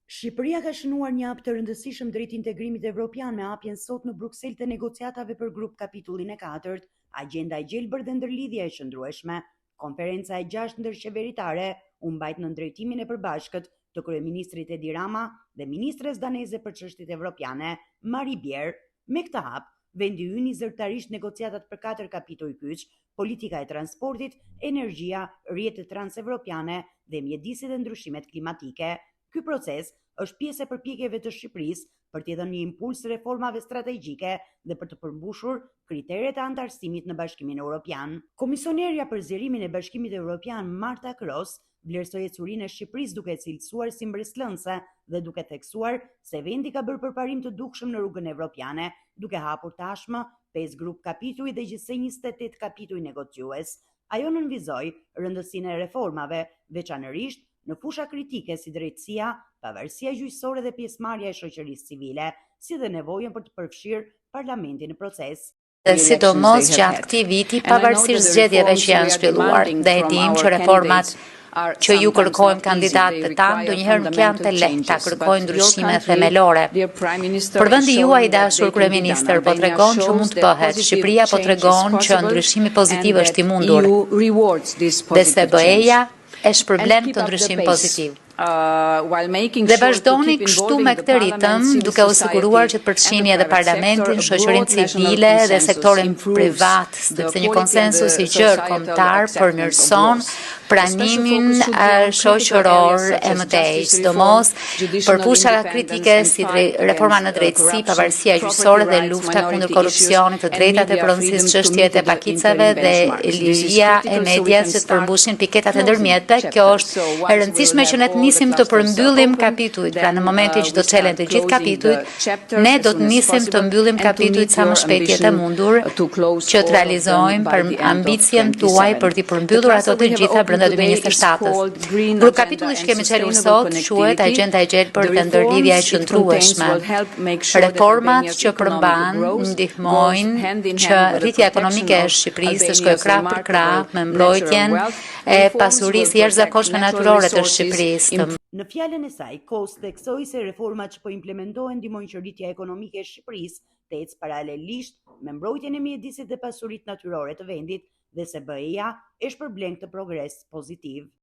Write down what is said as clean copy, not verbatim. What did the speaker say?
Shqipëria ka shënuar një hap të rëndësishëm drejt integrimit evropian me hapjen sot në Bruksel të negociatave për grup kapitullin e 4, agenda e gjelbër dhe ndërlidhja e shëndrueshme. Konferenca e 6 ndërqeveritare u mbajt në drejtimin e përbashkët të kryeministrit Edi Rama dhe ministres daneze për çështjet evropiane, Marie Bjerre. Me këtë hap, vendi hyni zyrtarisht negociatat për 4 kapitull kyç, politika e transportit, energjia, rrjetet transevropiane dhe mjedisit dhe ndryshimet klimatike. Ky proces është pjesë e përpjekjeve të Shqipërisë për t'i dhënë një impuls reformave strategjike dhe për të përmbushur kriteret e antarësimit në Bashkimin Evropian. Komisionerja për zgjerimin e Bashkimit Evropian, Marta Kroes, vlerësoi ecurinë e Shqipërisë duke e cilësuar si mbreslënëse dhe duke theksuar se vendi ka bërë përparim të dukshëm në rrugën evropiane, duke hapur tashmë 5 grup kapituj dhe gjithsej 28 kapituj negociues. Ajo nënvizoi rëndësinë e reformave, veçanërisht në fusha kritike si drejtësia, pavarësia gjyqësore dhe pjesëmarrja e shoqërisë civile, si dhe nevojën për të përfshirë parlamentin në proces. Sidomos gjatë këtij viti, pavarësisht zgjedhjeve që janë zhvilluar, dhe e dim që reformat që ju kërkojmë kandidatët tanë ndonjëherë nuk janë të lehta, kërkojnë ndryshime themelore. Për vendi juaj i dashur kryeministër, po tregon që mund të bëhet. Shqipëria po tregon që ndryshimi pozitiv është i mundur. Dhe SBE-ja e shpërblen këtë ndryshim pozitiv. Dhe vazhdoni kështu me këtë ritëm, duke u siguruar që të përfshini edhe parlamentin, shoqërinë civile dhe sektorin privat, sepse një konsensus i gjerë kombëtar përmirëson pranimin shoqëror e mëtej, sidomos për fusha kritike si reforma në drejtësi, pavarësia gjyqësore dhe lufta kundër korrupsionit, të drejtat e pronësisë, çështjet e pakicave dhe ligjëria e medias që të përmbushin piketat e ndërmjetëve. Kjo është e rëndësishme që ne të nisim të përmbyllim kapitujt. Pra në momentin që do të çelen të gjithë kapitujt, ne do të nisim të mbyllim kapitujt sa më shpejt jetë e mundur, që të realizojmë për ambicien tuaj për të përmbyllur ato të gjitha brenda 2027-s. Grup kapitulli që kemi çelur sot quhet Agenda e gjelbër dhe ndërlidhja e qëndrueshme. Reformat që përmban ndihmojnë që rritja ekonomike e Shqipërisë të shkojë krah për krah me mbrojtjen e pasurisë jashtëzakonshme natyrore të Shqipërisë. Në fjalën e saj, Kroes theksoi se reformat që po implementohen ndihmojnë që rritja ekonomike e Shqipërisë të ecë paralelisht me mbrojtjen e mjedisit dhe pasuritë natyrore të vendit dhe se BE-ja e shpërblen këtë progres pozitiv.